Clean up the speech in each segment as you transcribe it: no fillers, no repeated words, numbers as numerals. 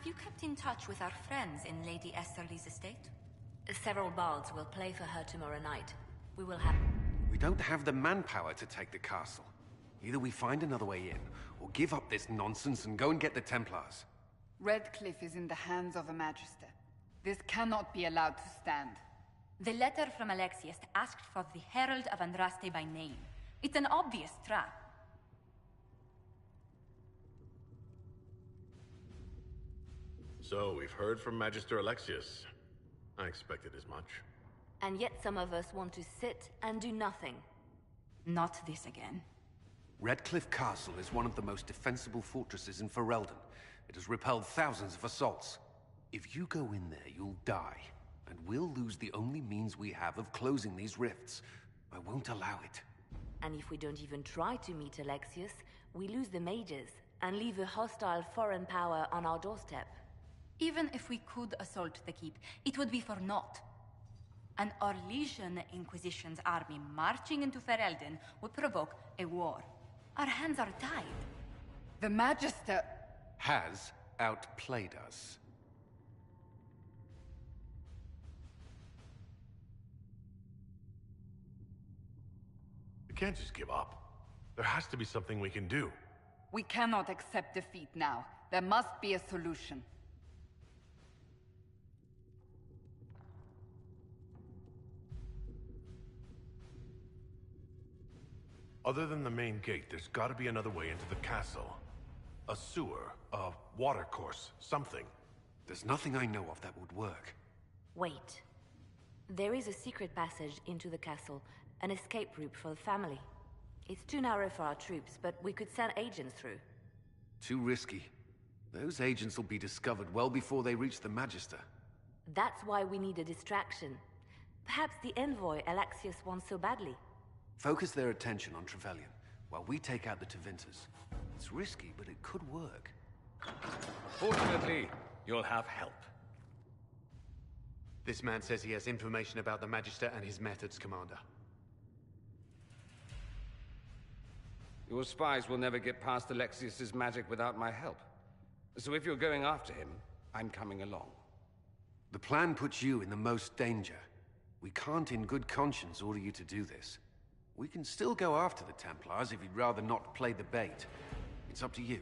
you kept in touch with our friends in Lady Esterly's estate? Several bards will play for her tomorrow night. We will have... We don't have the manpower to take the castle. Either we find another way in, or give up this nonsense and go and get the Templars. Redcliffe is in the hands of a Magister. This cannot be allowed to stand. The letter from Alexius asked for the Herald of Andraste by name. It's an obvious trap. So, we've heard from Magister Alexius. I expected as much. And yet some of us want to sit and do nothing. Not this again. Redcliffe Castle is one of the most defensible fortresses in Ferelden. It has repelled thousands of assaults. If you go in there, you'll die. And we'll lose the only means we have of closing these rifts. I won't allow it. And if we don't even try to meet Alexius, we lose the mages and leave a hostile foreign power on our doorstep. Even if we could assault the keep, it would be for naught. An Orlesian Inquisition's army marching into Ferelden would provoke a war. Our hands are tied. The Magister... has outplayed us. We can't just give up. There has to be something we can do. We cannot accept defeat now. There must be a solution. Other than the main gate, there's gotta be another way into the castle. A sewer, a watercourse, something. There's nothing I know of that would work. Wait. There is a secret passage into the castle, an escape route for the family. It's too narrow for our troops, but we could send agents through. Too risky. Those agents will be discovered well before they reach the Magister. That's why we need a distraction. Perhaps the envoy Alexius wants so badly. Focus their attention on Trevelyan, while we take out the Tevinters. It's risky, but it could work. Fortunately, you'll have help. This man says he has information about the Magister and his methods, Commander. Your spies will never get past Alexius's magic without my help. So if you're going after him, I'm coming along. The plan puts you in the most danger. We can't in good conscience order you to do this. We can still go after the Templars if you'd rather not play the bait. It's up to you.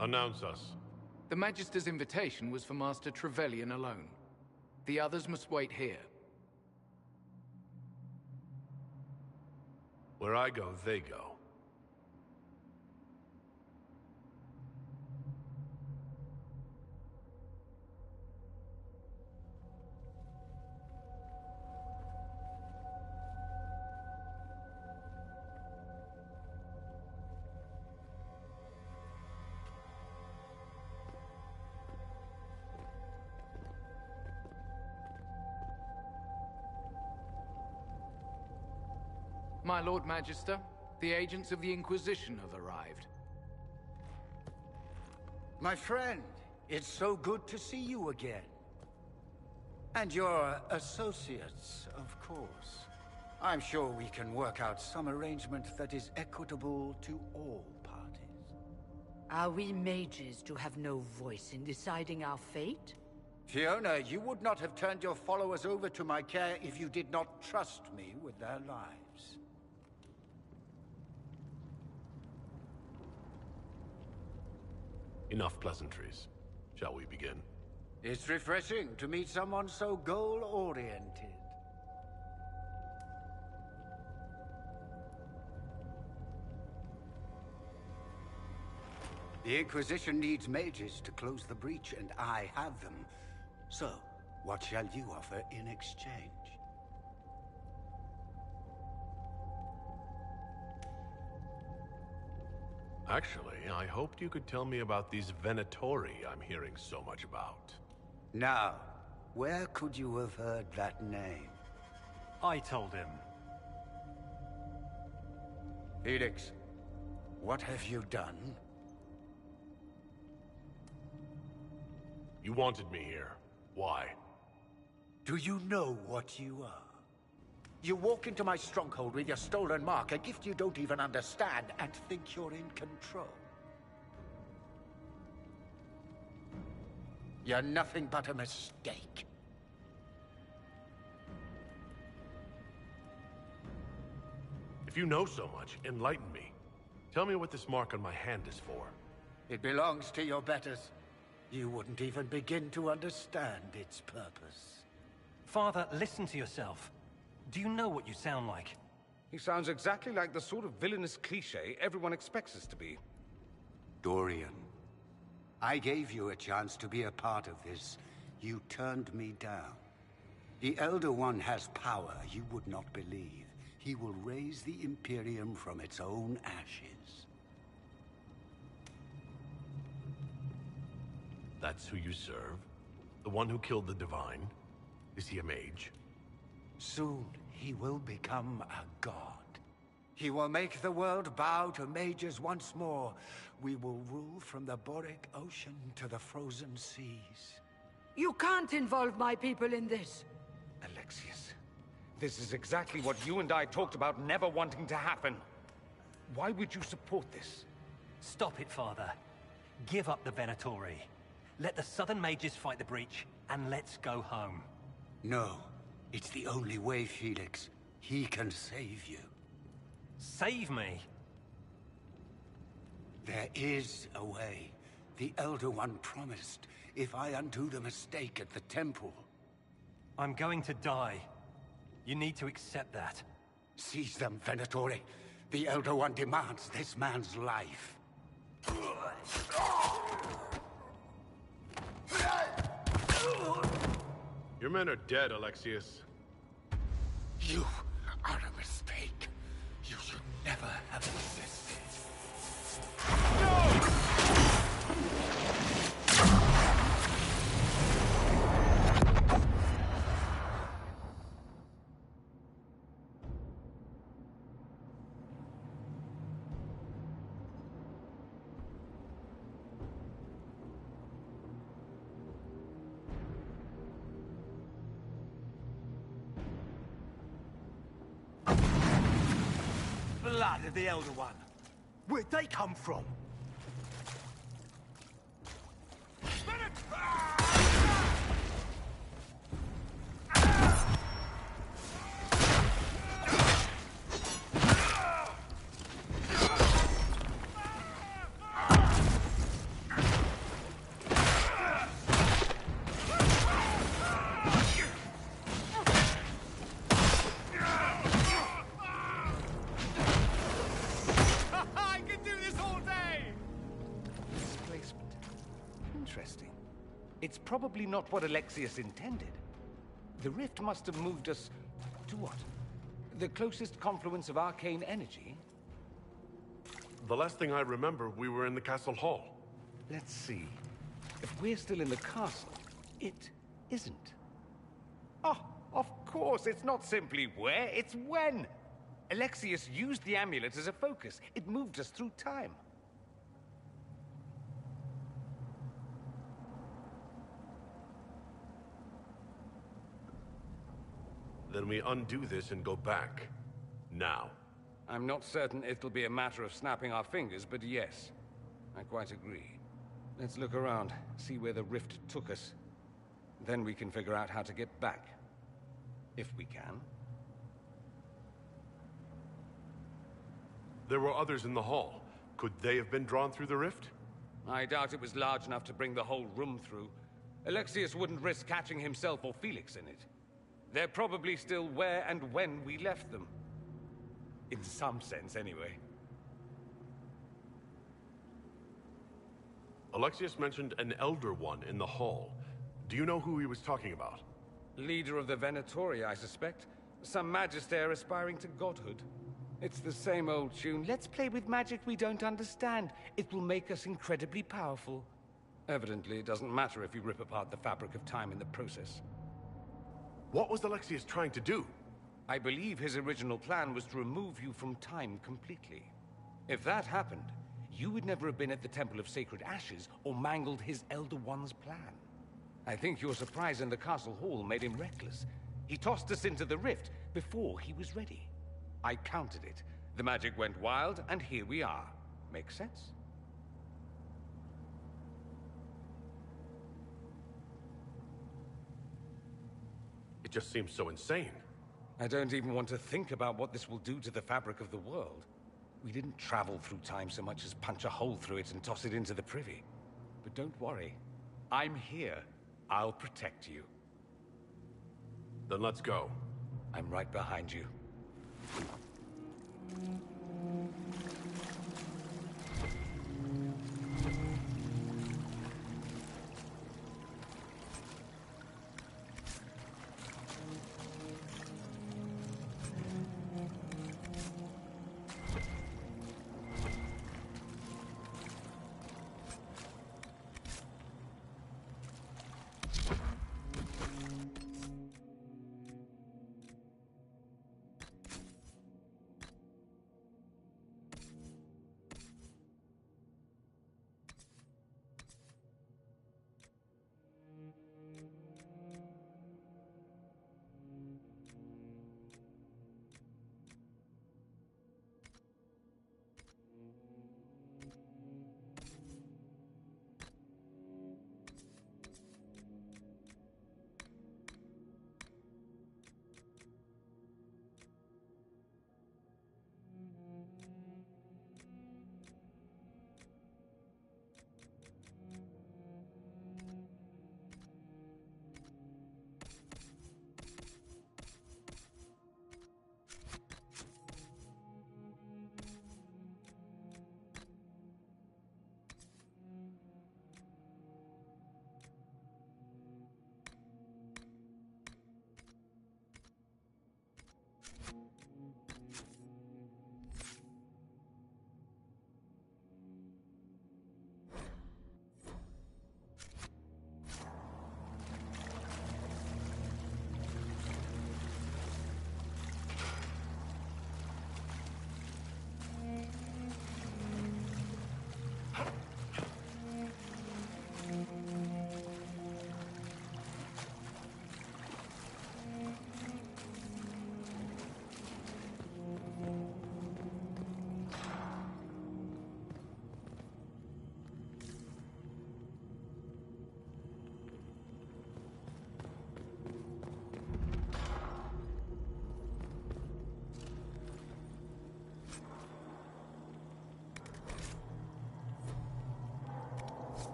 Announce us. The Magister's invitation was for Master Trevelyan alone. The others must wait here. Where I go, they go. My Lord Magister, the agents of the Inquisition have arrived. My friend, it's so good to see you again. And your associates, of course. I'm sure we can work out some arrangement that is equitable to all Are we mages to have no voice in deciding our fate? Fiona, you would not have turned your followers over to my care if you did not trust me with their lives. Enough pleasantries. Shall we begin? It's refreshing to meet someone so goal-oriented. The Inquisition needs mages to close the breach, and I have them. So, what shall you offer in exchange? Actually, I hoped you could tell me about these Venatori I'm hearing so much about. Now, where could you have heard that name? I told him. Felix, what have you done? You wanted me here. Why? Do you know what you are? You walk into my stronghold with your stolen mark, a gift you don't even understand, and think you're in control. You're nothing but a mistake. If you know so much, enlighten me. Tell me what this mark on my hand is for. It belongs to your betters. You wouldn't even begin to understand its purpose. Father, listen to yourself. Do you know what you sound like? He sounds exactly like the sort of villainous cliché everyone expects us to be. Dorian, I gave you a chance to be a part of this. You turned me down. The Elder One has power you would not believe. He will raise the Imperium from its own ashes. That's who you serve? The one who killed the Divine? Is he a mage? Soon, he will become a god. He will make the world bow to mages once more. We will rule from the Boric Ocean to the frozen seas. You can't involve my people in this. Alexius, this is exactly what you and I talked about never wanting to happen. Why would you support this? Stop it, Father. Give up the Venatori. Let the Southern Mages fight the breach, and let's go home. No. It's the only way, Felix. He can save you. Save me? There is a way. The Elder One promised, if I undo the mistake at the temple. I'm going to die. You need to accept that. Seize them, Venatori. The Elder One demands this man's life. Your men are dead, Alexius. You are a mistake. You should never have existed. No! Blood of the Elder One. Where'd they come from? It's probably not what Alexius intended. The rift must have moved us to what? The closest confluence of arcane energy? The last thing I remember, we were in the castle hall. Let's see. If we're still in the castle, it isn't. Oh, of course, it's not simply where, it's when. Alexius used the amulet as a focus. It moved us through time. Then we undo this and go back. Now. I'm not certain it'll be a matter of snapping our fingers, but yes. I quite agree. Let's look around, see where the rift took us. Then we can figure out how to get back. If we can. There were others in the hall. Could they have been drawn through the rift? I doubt it was large enough to bring the whole room through. Alexius wouldn't risk catching himself or Felix in it. They're probably still where and when we left them. In some sense, anyway. Alexius mentioned an Elder One in the hall. Do you know who he was talking about? Leader of the Venatori, I suspect. Some magister aspiring to godhood. It's the same old tune. Let's play with magic we don't understand. It will make us incredibly powerful. Evidently, it doesn't matter if you rip apart the fabric of time in the process. What was Alexius trying to do? I believe his original plan was to remove you from time completely. If that happened, you would never have been at the Temple of Sacred Ashes or mangled his Elder One's plan. I think your surprise in the castle hall made him reckless. He tossed us into the rift before he was ready. I countered it. The magic went wild, and here we are. Make sense? It just seems so insane. I don't even want to think about what this will do to the fabric of the world. We didn't travel through time so much as punch a hole through it and toss it into the privy. But don't worry. I'm here. I'll protect you. Then let's go. I'm right behind you.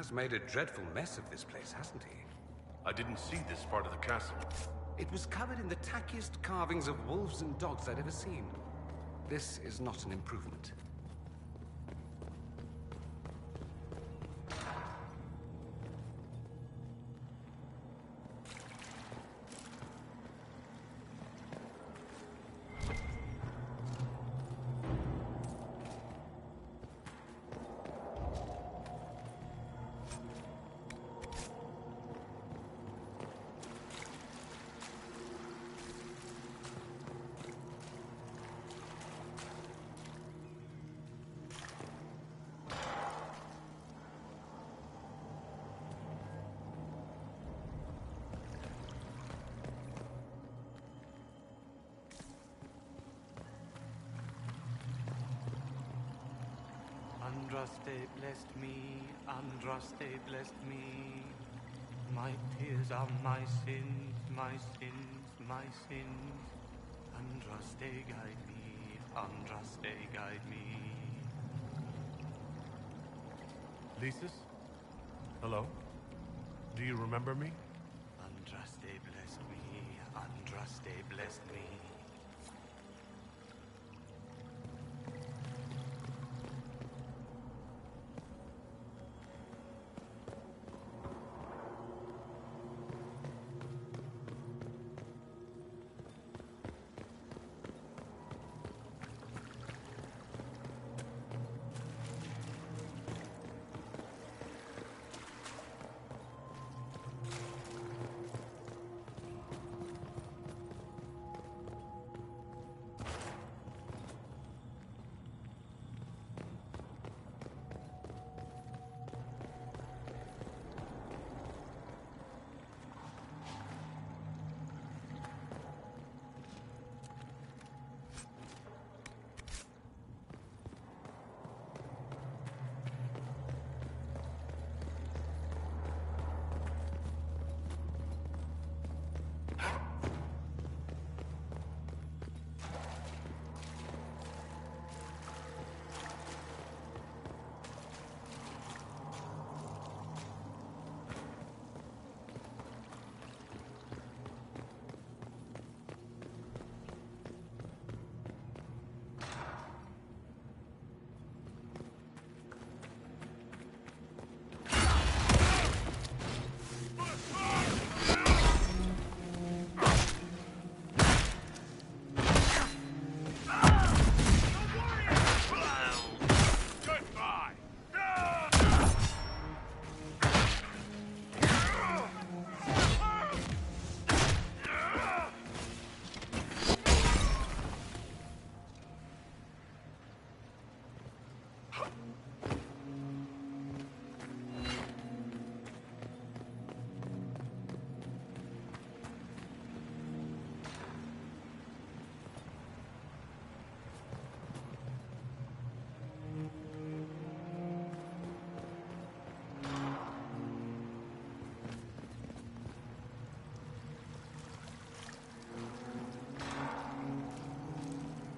has made a dreadful mess of this place, hasn't he? I didn't see this part of the castle. It was covered in the tackiest carvings of wolves and dogs I'd ever seen. This is not an improvement. Andraste blessed me, Andraste blessed me. My tears are my sins, my sins, my sins. Andraste guide me, Andraste guide me. Lysis? Hello? Do you remember me? Andraste blessed me, Andraste blessed me.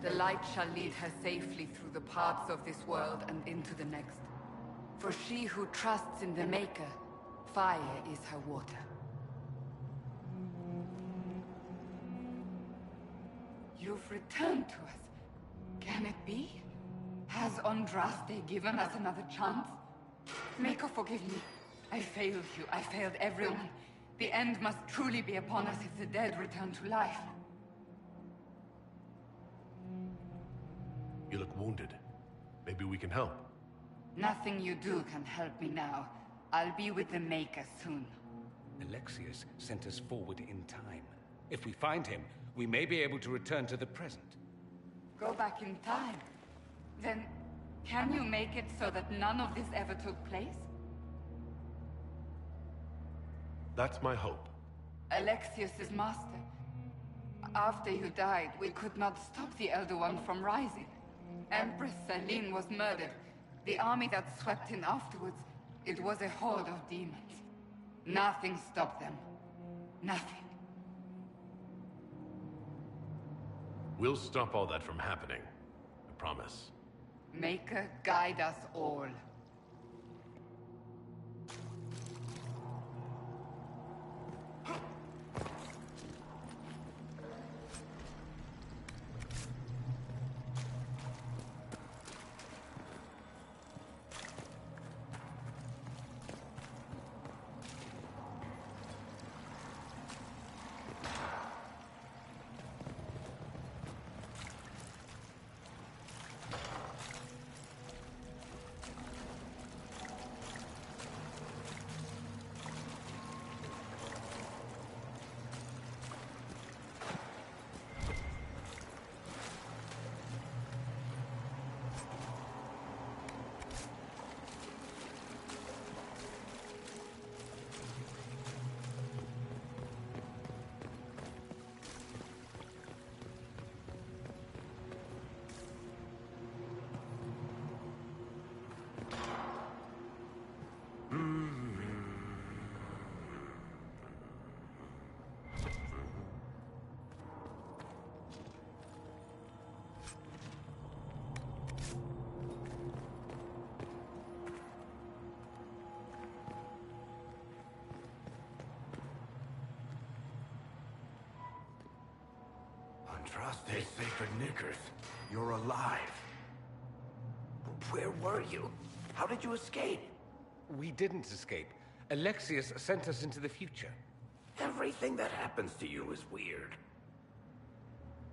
The light shall lead her safely through the paths of this world and into the next. For she who trusts in the Maker, fire is her water. You've returned to us. Can it be? Has Andraste given us another chance? Maker, forgive me. I failed you. I failed everyone. The end must truly be upon us if the dead return to life. You look wounded. Maybe we can help. Nothing you do can help me now. I'll be with the Maker soon. Alexius sent us forward in time. If we find him, we may be able to return to the present. Go back in time? Then, can you make it so that none of this ever took place? That's my hope. Alexius is master. After you died, we could not stop the Elder One from rising. Empress Celine was murdered. The army that swept in afterwards, it was a horde of demons. Nothing stopped them. Nothing. We'll stop all that from happening. I promise. Maker, guide us all. Andraste sacred knickers. You're alive. Where were you? How did you escape? We didn't escape. Alexius sent us into the future. Everything that happens to you is weird.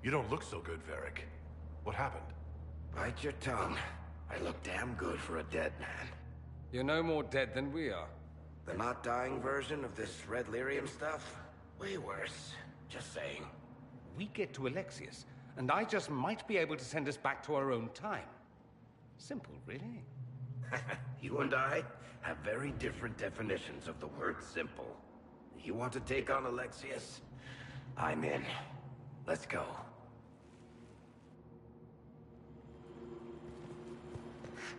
You don't look so good, Varric. What happened? Bite your tongue. I look damn good for a dead man. You're no more dead than we are. The not dying version of this red lyrium stuff? Way worse. Just saying. We get to Alexius, and I just might be able to send us back to our own time. Simple, really. You and I have very different definitions of the word simple. You want to take on Alexius? I'm in. Let's go.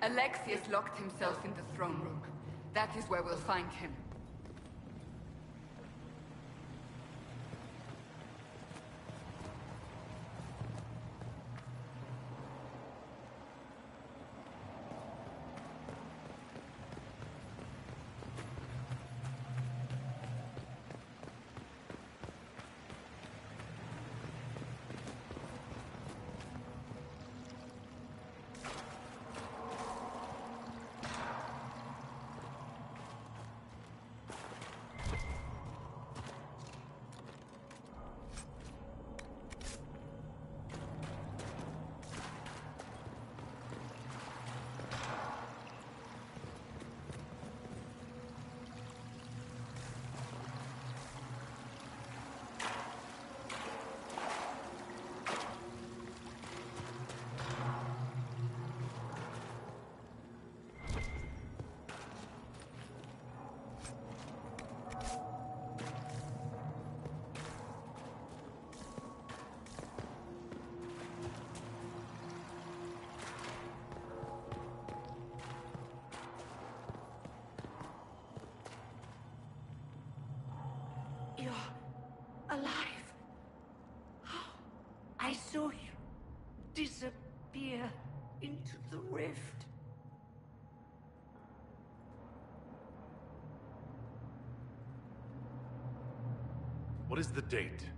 Alexius locked himself in the throne room. That is where we'll find him. You're alive. I saw you disappear into the rift. What is the date?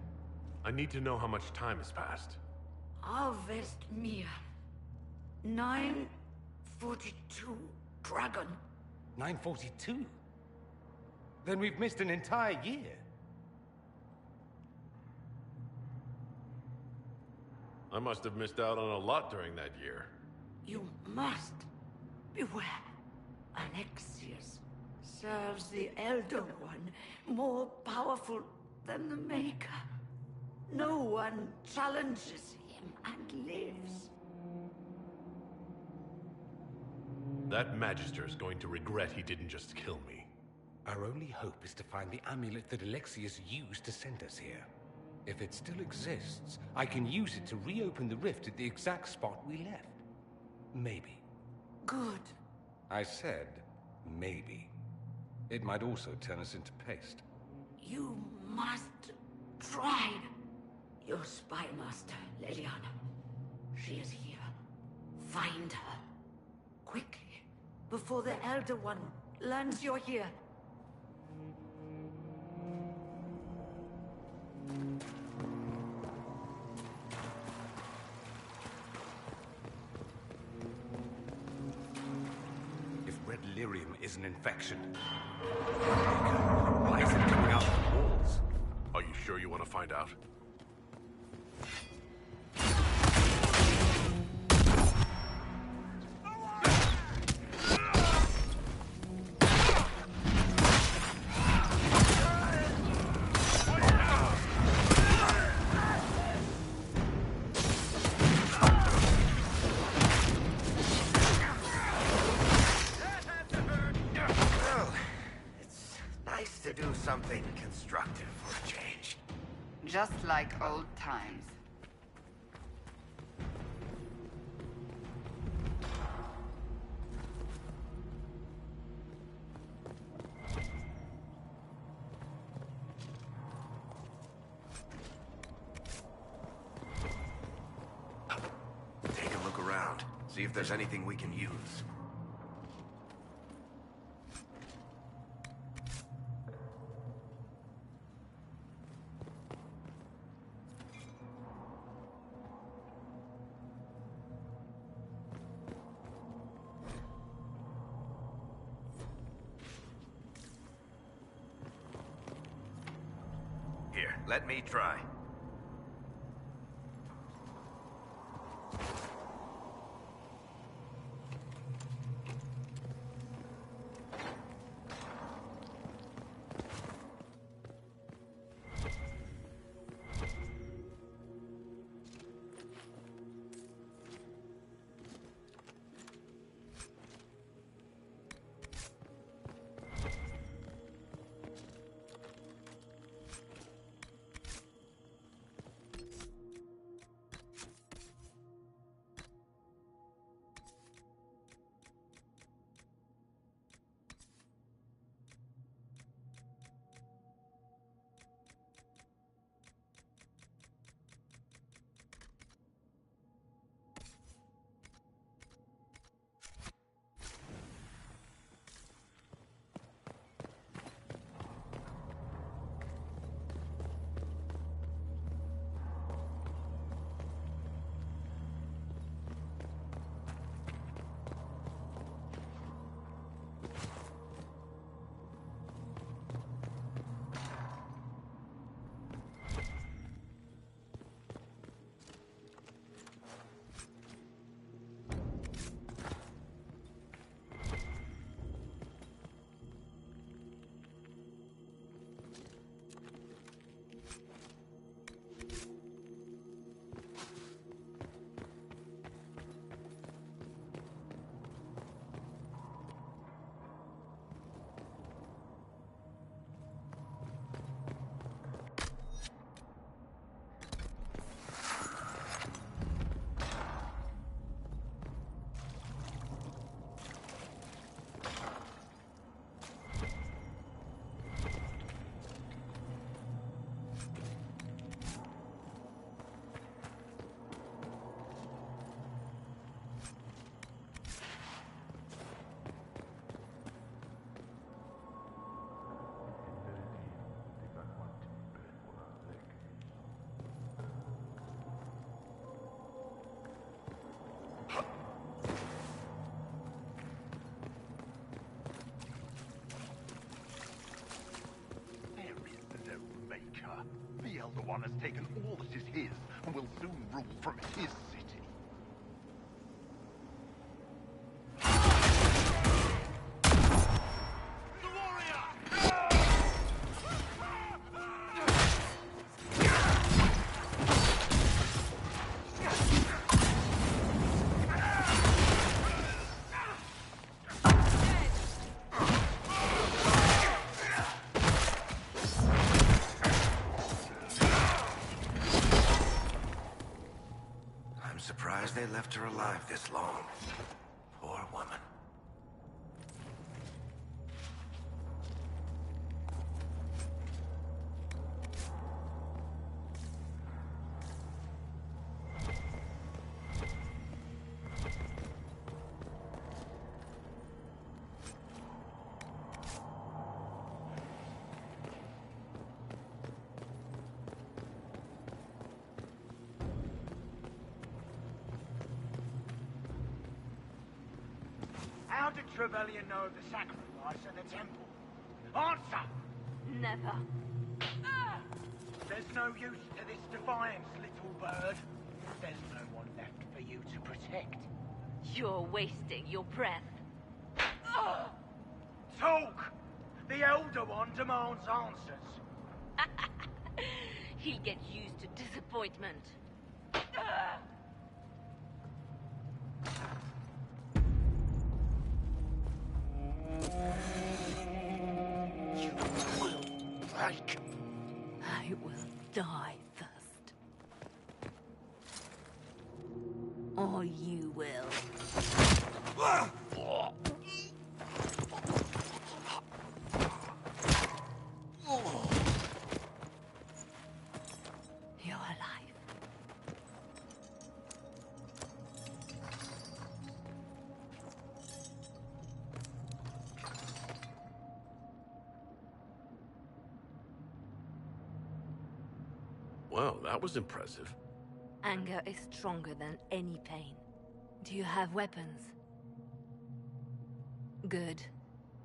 I need to know how much time has passed. Harvest Mia. 942 Dragon. 942? Then we've missed an entire year. I must have missed out on a lot during that year. You must beware. Alexius serves the Elder One, more powerful than the Maker. No one challenges him and lives. That Magister is going to regret he didn't just kill me. Our only hope is to find the amulet that Alexius used to send us here. If it still exists, I can use it to reopen the rift at the exact spot we left. Maybe. Good. I said, maybe. It might also turn us into paste. You must try. Your spy master, Leliana. She is here. Find her. Quickly, before the Elder One learns you're here. If red lyrium is an infection, why is it coming out of the walls? Are you sure you want to find out? Something constructive for a change. Just like old times. Take a look around. See if there's anything we can use. Here, let me try. The Elder One has taken all that is his, and will soon rule from his city. I'm surprised they left her alive this long. Poor woman. How did Trevelyan know of the sacrifice at the temple? Answer! Never. There's no use to this defiance, little bird. There's no one left for you to protect. You're wasting your breath. Talk! The Elder One demands answers. He'll get used to disappointment. You will break. I will die first. Or you will. You're alive. Well, that was impressive. Anger is stronger than any pain. Do you have weapons? Good.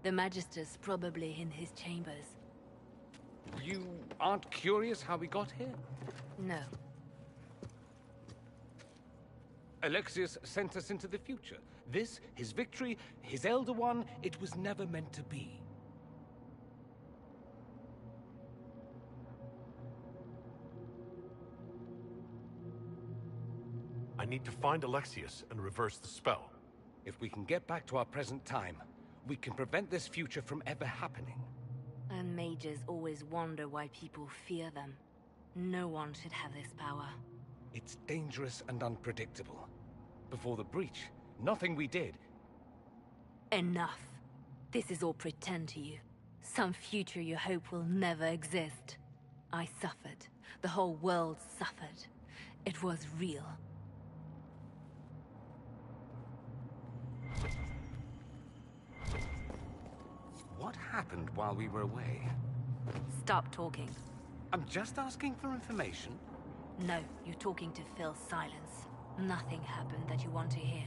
The Magister's probably in his chambers. You aren't curious how we got here? No. Alexius sent us into the future. This, his victory, his Elder One, it was never meant to be. I need to find Alexius and reverse the spell. If we can get back to our present time, we can prevent this future from ever happening. And mages always wonder why people fear them. No one should have this power. It's dangerous and unpredictable. Before the breach, nothing we did. Enough. This is all pretend to you. Some future you hope will never exist. I suffered. The whole world suffered. It was real. What happened while we were away? Stop talking. I'm just asking for information. No, you're talking to fill silence. Nothing happened that you want to hear.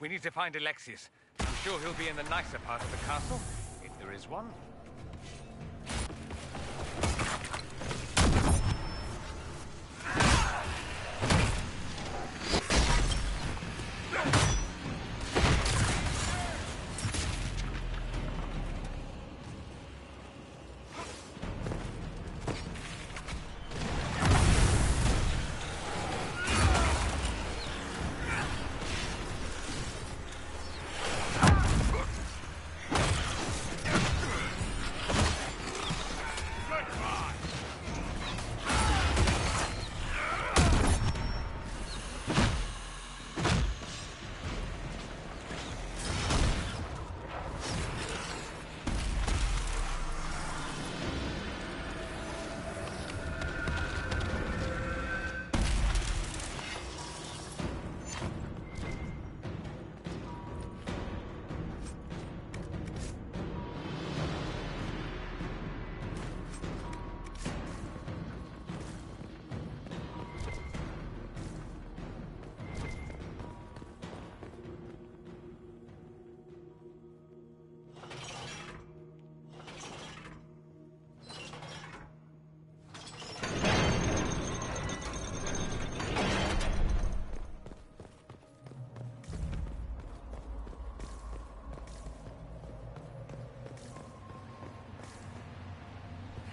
We need to find Alexius. I'm sure he'll be in the nicer part of the castle, if there is one.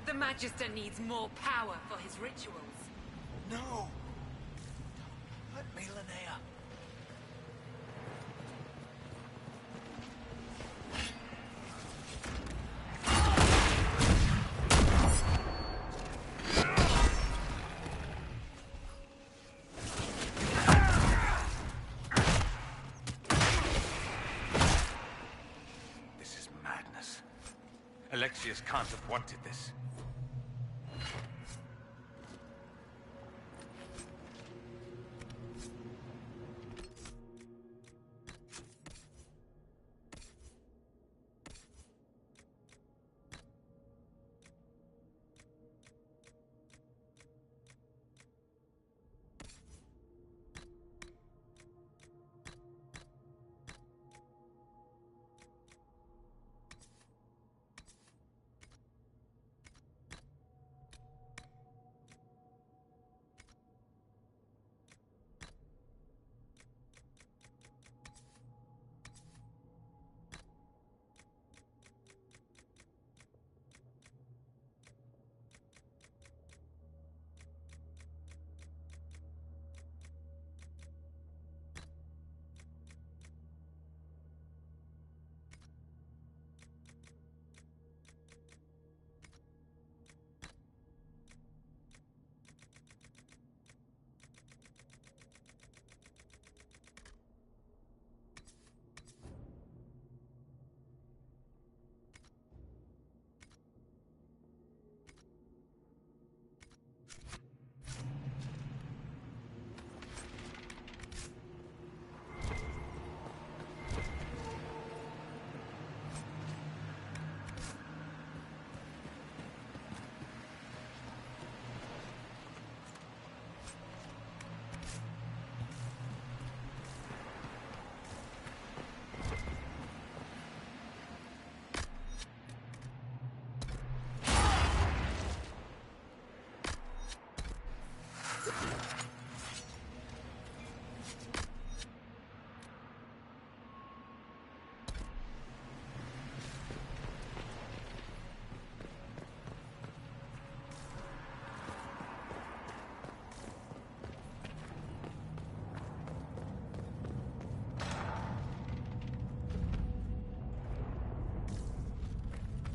The Magister needs more power for his rituals. No! Don't hurt me, Linnea. This is madness. Alexius can't have wanted this.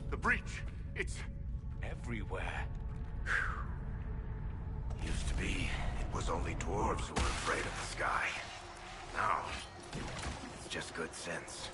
The breach, it's everywhere. Used to be, it was only dwarves who were afraid of the sky. Now, it's just good sense.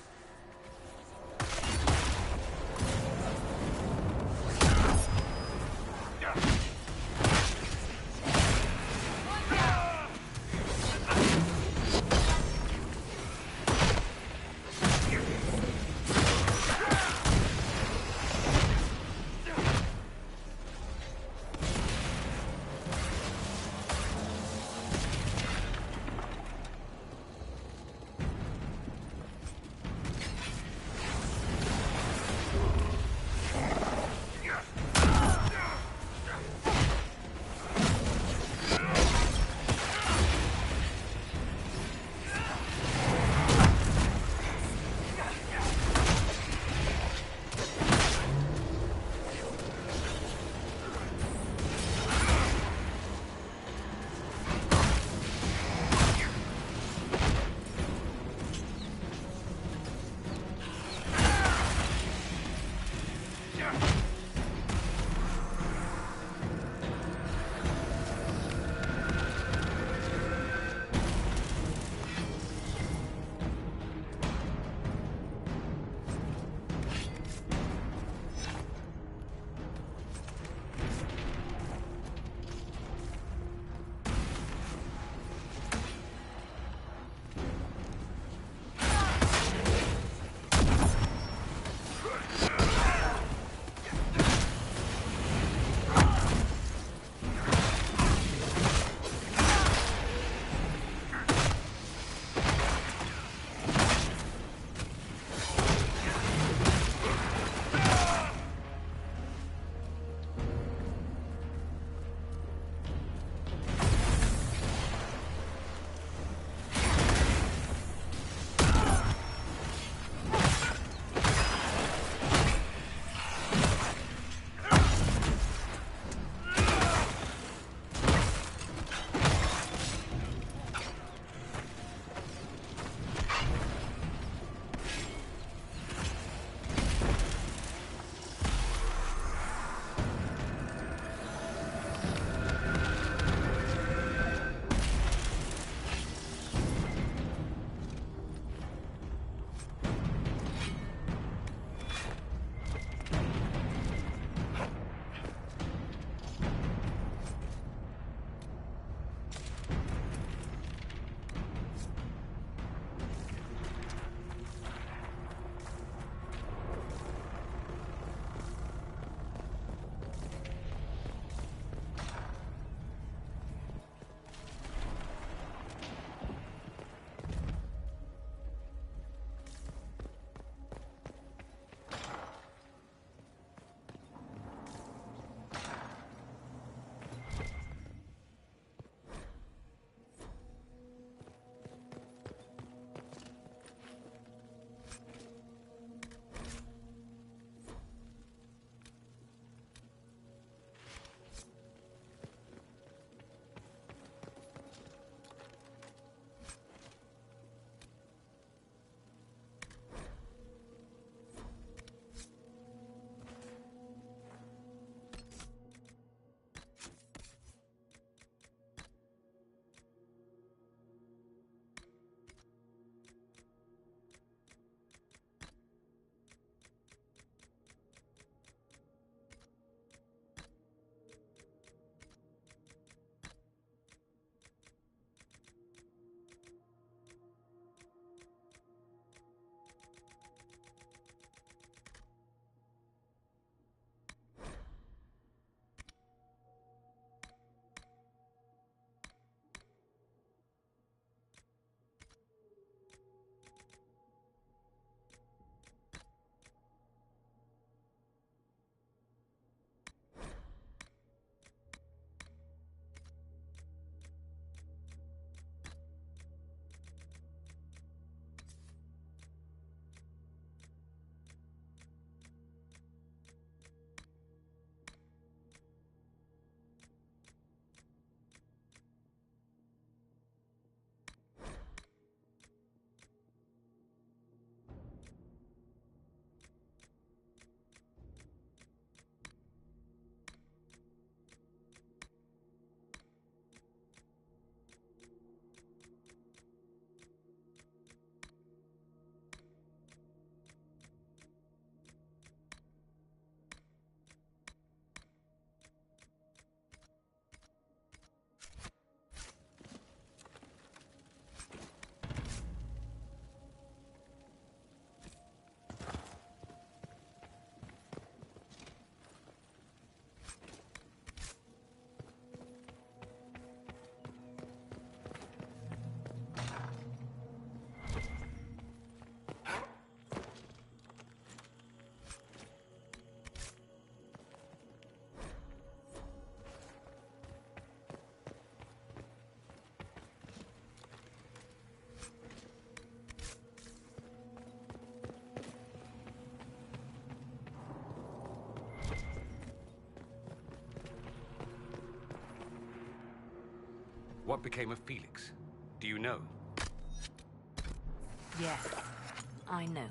What became of Felix? Do you know? Yes, I know.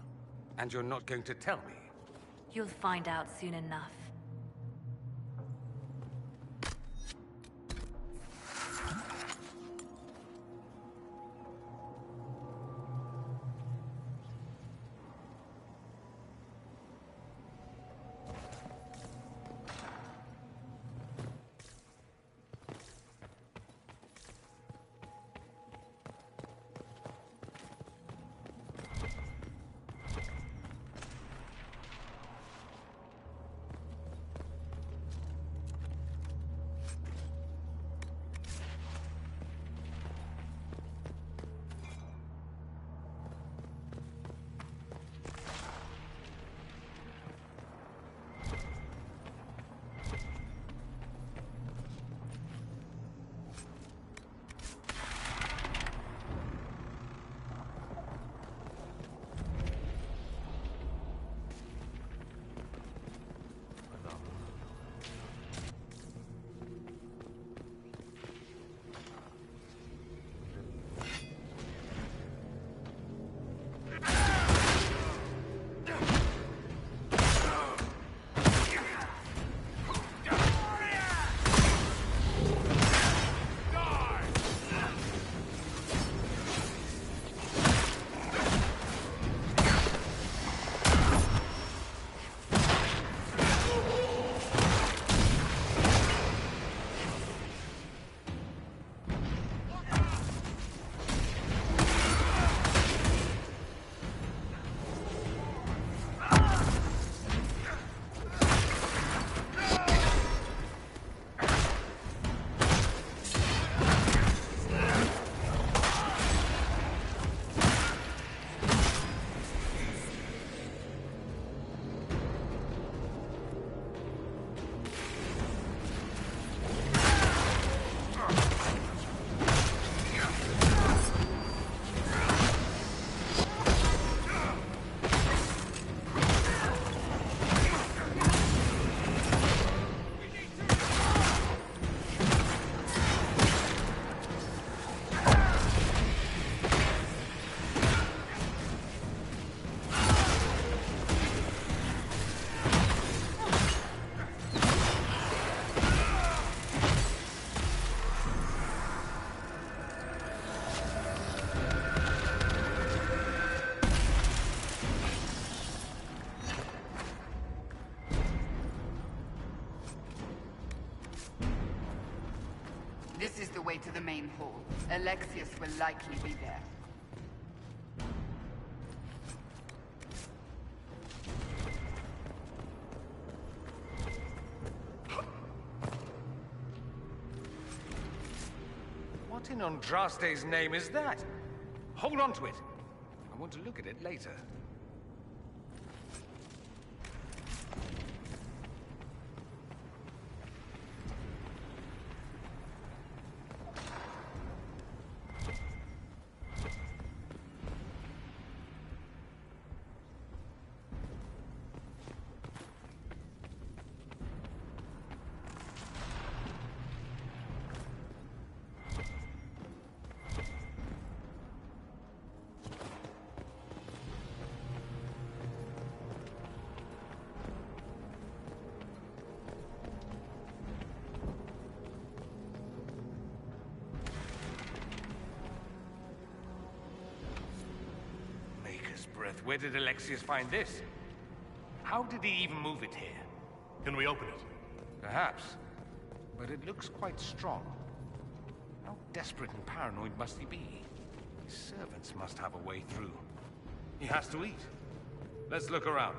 And you're not going to tell me? You'll find out soon enough. This is the way to the main hall. Alexius will likely be there. What in Andraste's name is that? Hold on to it. I want to look at it later. Where did Alexius find this? How did he even move it here? Can we open it? Perhaps. But it looks quite strong. How desperate and paranoid must he be? His servants must have a way through. He has to eat. Let's look around.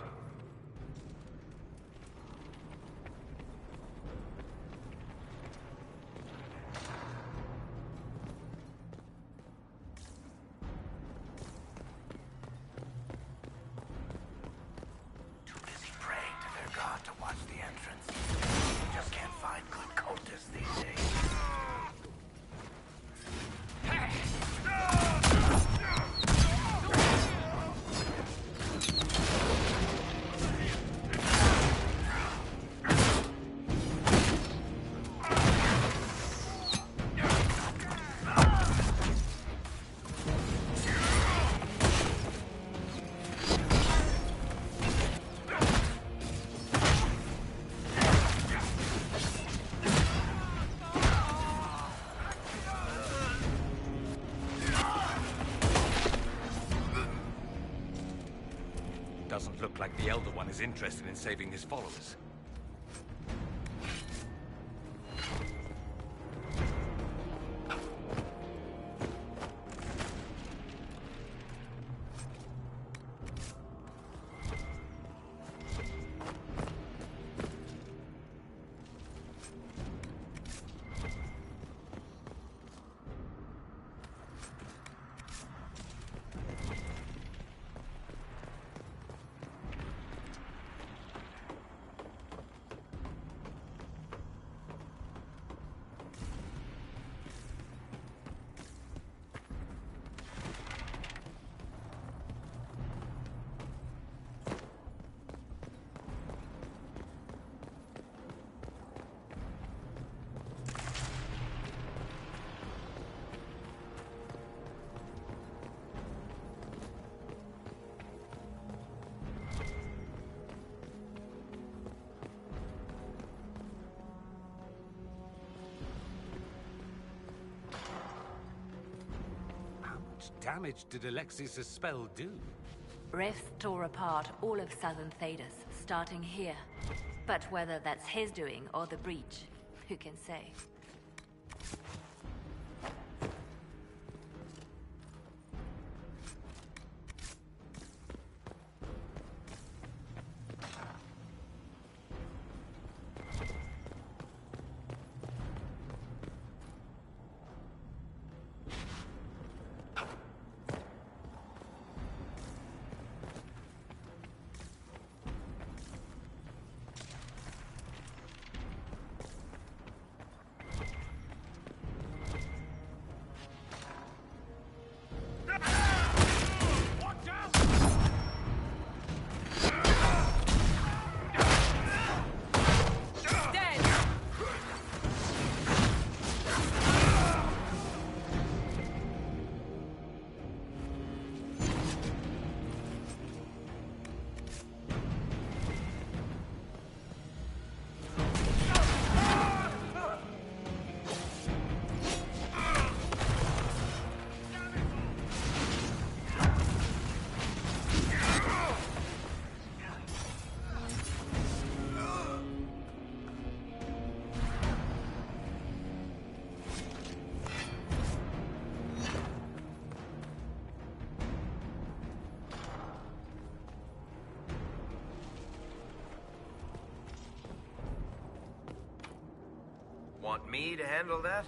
The Elder One is interested in saving his followers. Damage did Alexius' spell do? Rifts tore apart all of southern Thedas, starting here. But whether that's his doing or the breach, who can say? Want me to handle that?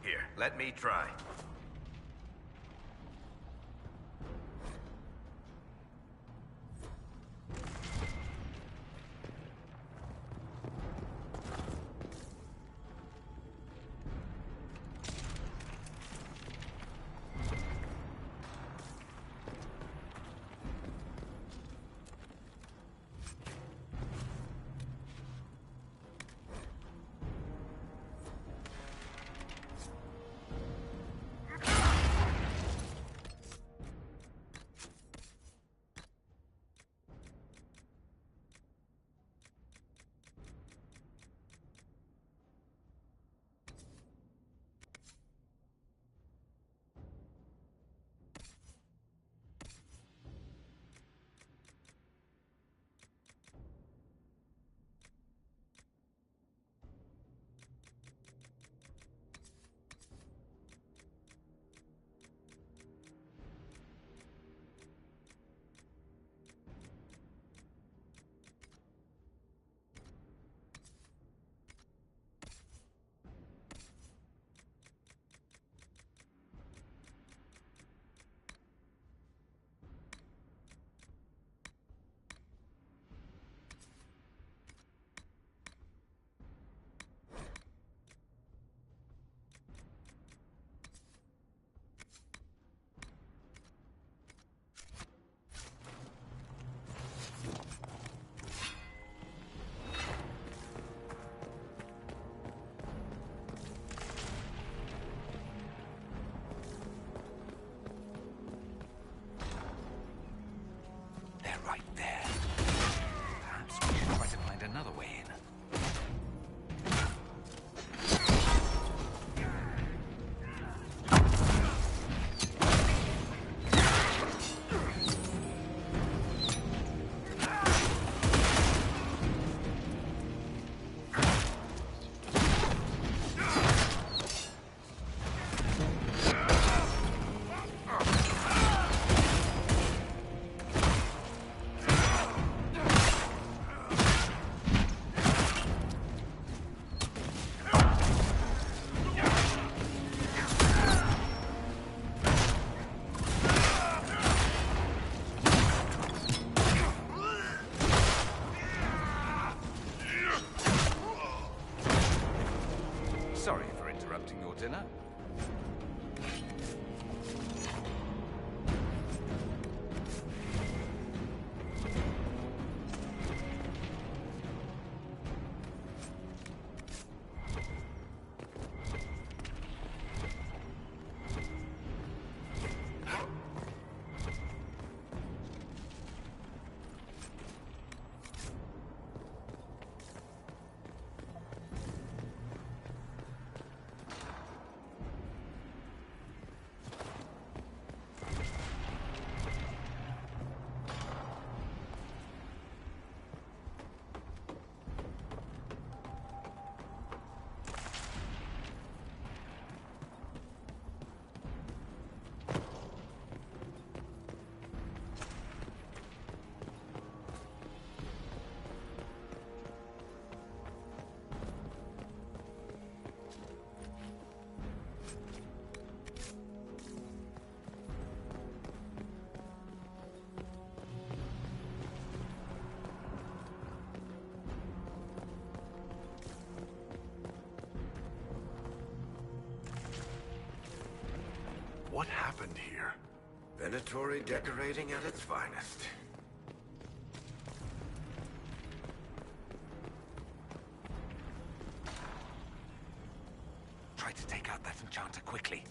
Here, let me try. dinner? What happened here? Venatory decorating at its finest. Try to take out that enchanter quickly.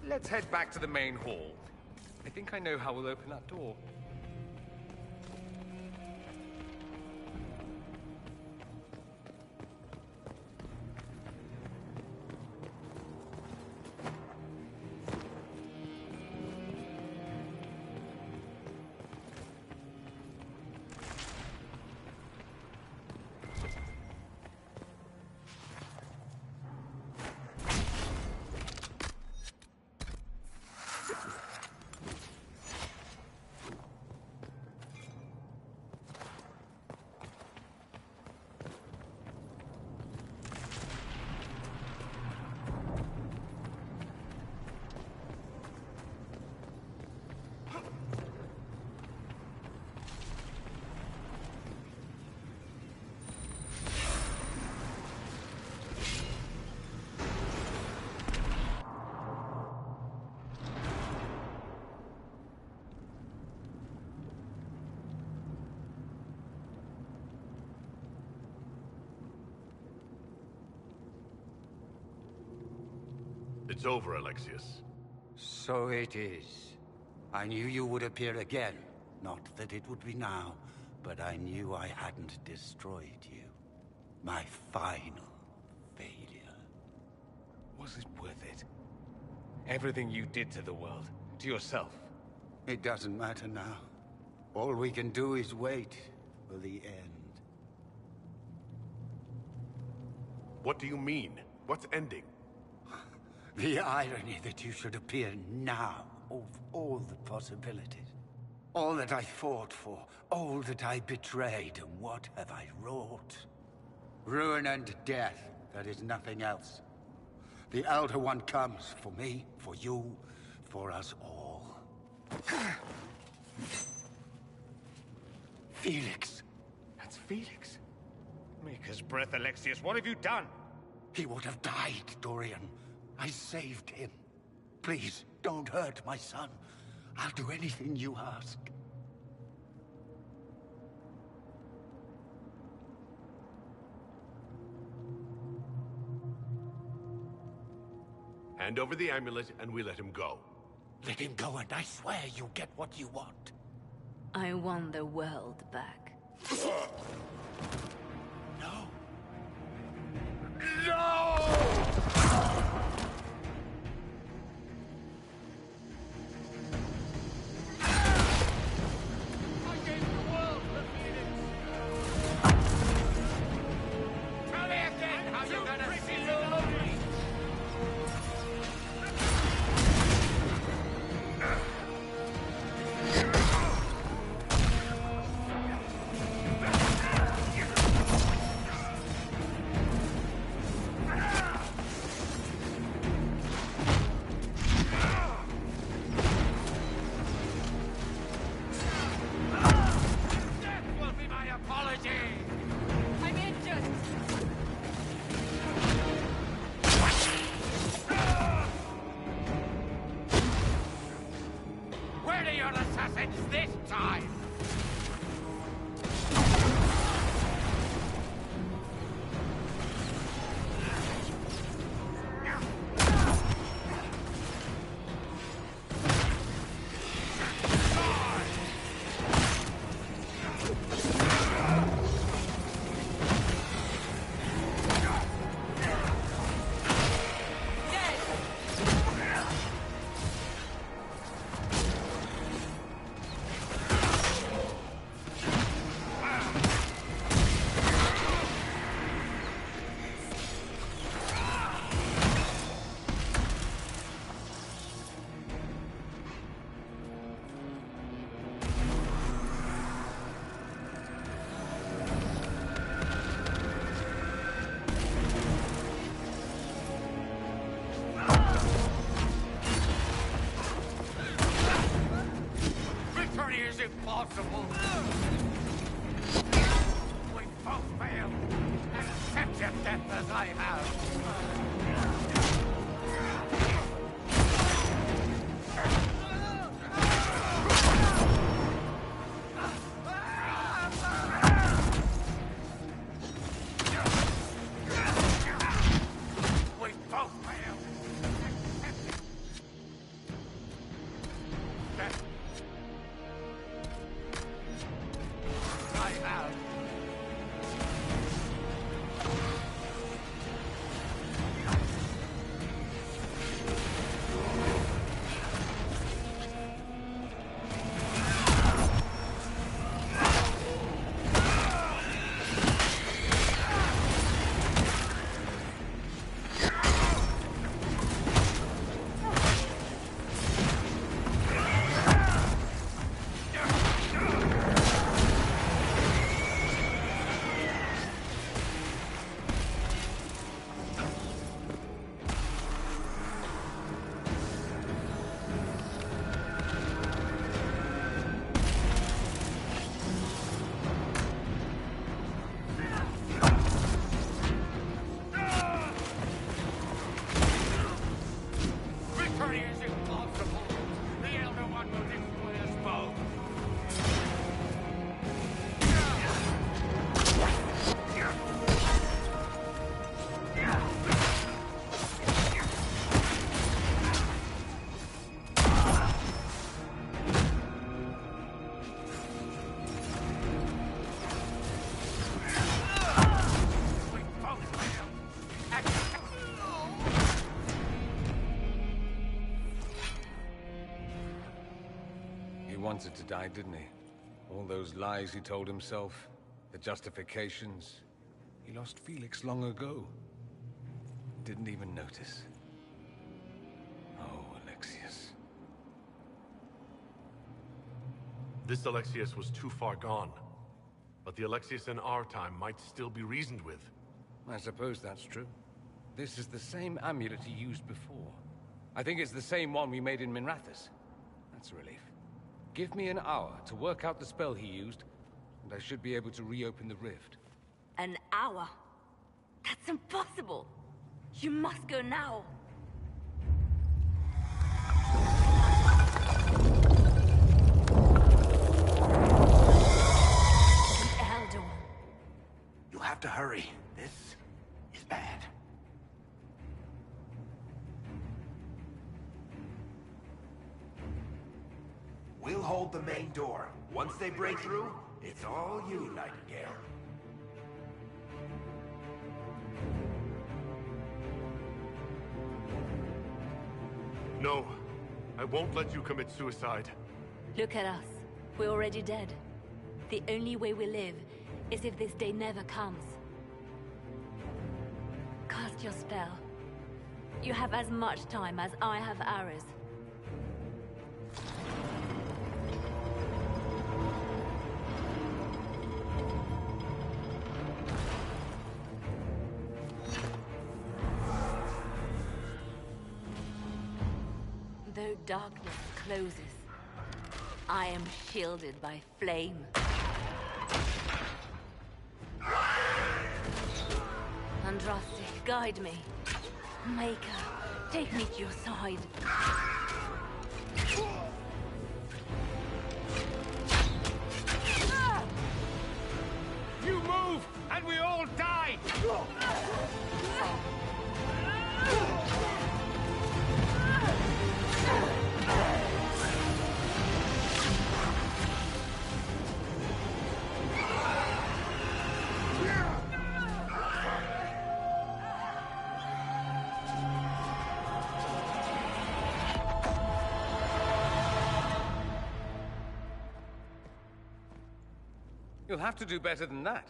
Let's head back to the main hall. I think I know how we'll open that door. It's over, Alexius. So it is. I knew you would appear again. Not that it would be now, but I knew I hadn't destroyed you. My final failure. Was it worth it? Everything you did to the world, to yourself. It doesn't matter now. All we can do is wait for the end. What do you mean? What's ending? The irony that you should appear now, of all the possibilities. All that I fought for, all that I betrayed, and what have I wrought? Ruin and death, that is nothing else. The Elder One comes for me, for you, for us all. Felix. That's Felix. Maker's breath, Alexius. What have you done? He would have died, Dorian. I saved him. Please, don't hurt my son. I'll do anything you ask. Hand over the amulet and we let him go. Let him go and I swear you'll get what you want. I want the world back. No! wanted to die, didn't he? All those lies he told himself, the justifications. He lost Felix long ago. Didn't even notice. Oh, Alexius. This Alexius was too far gone. But the Alexius in our time might still be reasoned with. I suppose that's true. This is the same amulet he used before. I think it's the same one we made in Minrathous. That's a relief. Give me an hour to work out the spell he used, and I should be able to reopen the rift. An hour? That's impossible! You must go now! The Elder One. You'll have to hurry. This is bad. We'll hold the main door. Once they break through, it's all you, Nightingale. No, I won't let you commit suicide. Look at us. We're already dead. The only way we live is if this day never comes. Cast your spell. You have as much time as I have arrows. Though darkness closes, I am shielded by flame. Andraste, guide me. Maker, take me to your side. You move, and we all die! You'll have to do better than that.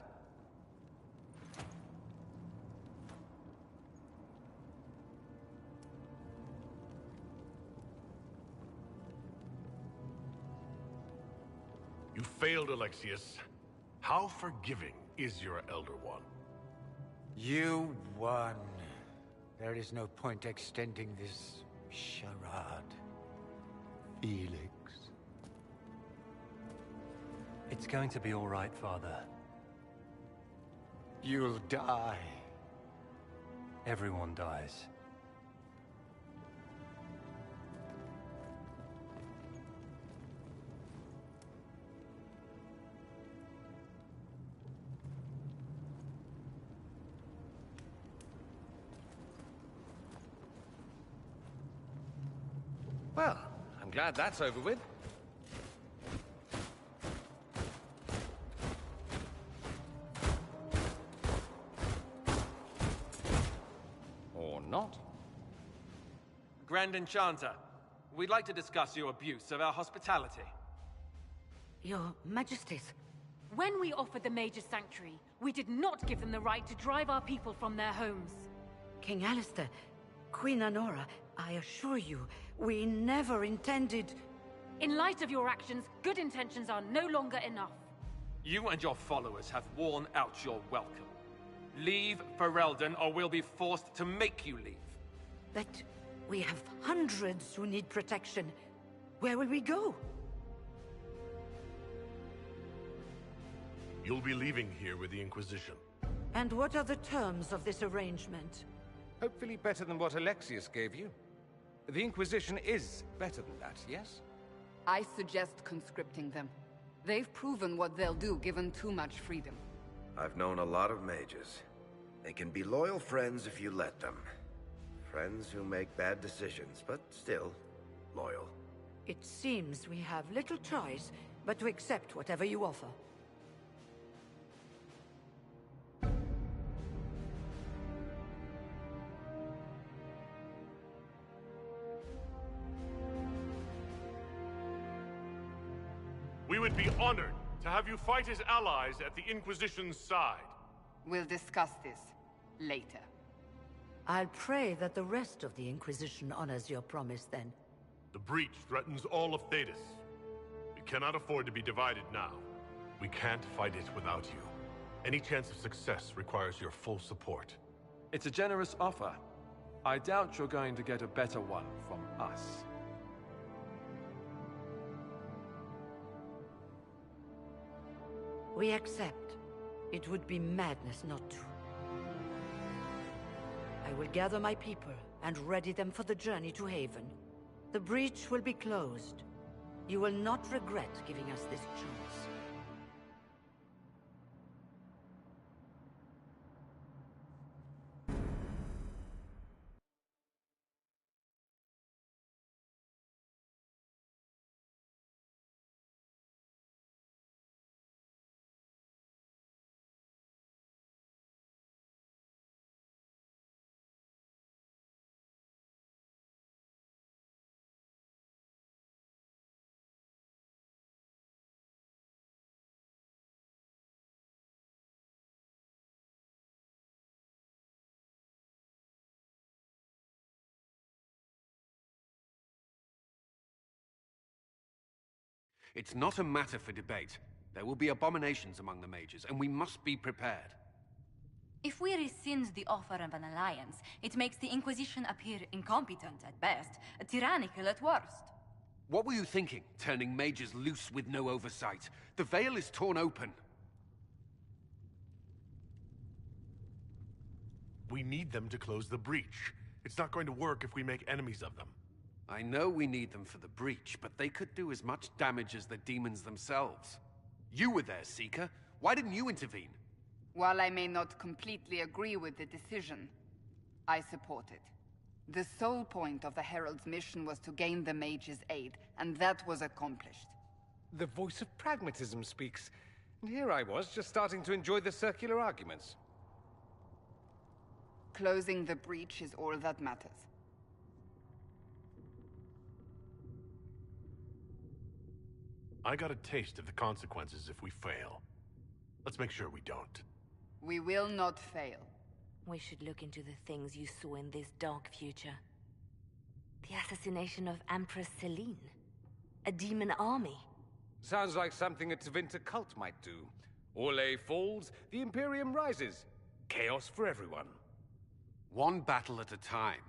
You failed, Alexius. How forgiving is your Elder One? You won. There is no point extending this charade. Felix. It's going to be all right, Father. You'll die. Everyone dies. Well, I'm glad that's over with. Or not. Grand Enchanter, we'd like to discuss your abuse of our hospitality. Your Majesties. When we offered the Mage's Sanctuary, we did not give them the right to drive our people from their homes. King Alistair, Queen Anora, I assure you, we never intended... In light of your actions, good intentions are no longer enough. You and your followers have worn out your welcome. Leave Ferelden, or we'll be forced to make you leave. But we have hundreds who need protection. Where will we go? You'll be leaving here with the Inquisition. And what are the terms of this arrangement? Hopefully better than what Alexius gave you. The Inquisition is better than that, yes? I suggest conscripting them. They've proven what they'll do given too much freedom. I've known a lot of mages. They can be loyal friends if you let them. Friends who make bad decisions, but still loyal. It seems we have little choice but to accept whatever you offer. We would be honored to have you fight as allies at the Inquisition's side. We'll discuss this later. I'll pray that the rest of the Inquisition honors your promise then. The breach threatens all of Thetis. We cannot afford to be divided now. We can't fight it without you. Any chance of success requires your full support. It's a generous offer. I doubt you're going to get a better one from us. We accept. It would be madness not to. I will gather my people and ready them for the journey to Haven. The breach will be closed. You will not regret giving us this chance. It's not a matter for debate. There will be abominations among the mages, and we must be prepared. If we rescind the offer of an alliance, it makes the Inquisition appear incompetent at best, tyrannical at worst. What were you thinking, turning mages loose with no oversight? The veil is torn open. We need them to close the breach. It's not going to work if we make enemies of them. I know we need them for the breach, but they could do as much damage as the demons themselves. You were there, Seeker. Why didn't you intervene? While I may not completely agree with the decision, I support it. The sole point of the Herald's mission was to gain the mage's aid, and that was accomplished. The voice of pragmatism speaks. And here I was, just starting to enjoy the circular arguments. Closing the breach is all that matters. I got a taste of the consequences if we fail. Let's make sure we don't. We will not fail. We should look into the things you saw in this dark future. The assassination of Empress Celine. A demon army. Sounds like something a Tevinter cult might do. Orlais falls, the Imperium rises. Chaos for everyone. One battle at a time.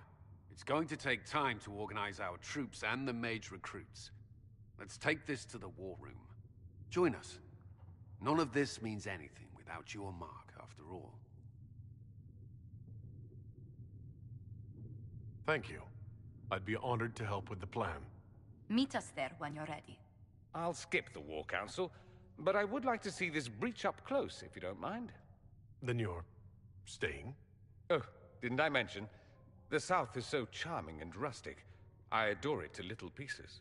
It's going to take time to organize our troops and the mage recruits. Let's take this to the war room. Join us. None of this means anything without your mark, after all. Thank you. I'd be honored to help with the plan. Meet us there when you're ready. I'll skip the War Council, but I would like to see this breach up close, if you don't mind. Then you're staying? Oh, didn't I mention? The South is so charming and rustic. I adore it to little pieces.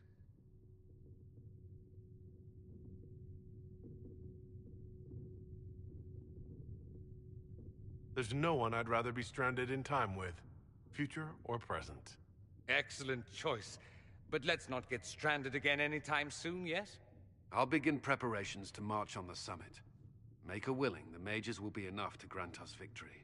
There's no one I'd rather be stranded in time with, future or present. Excellent choice. But let's not get stranded again anytime soon, yes? I'll begin preparations to march on the summit. Make her willing, the mages will be enough to grant us victory.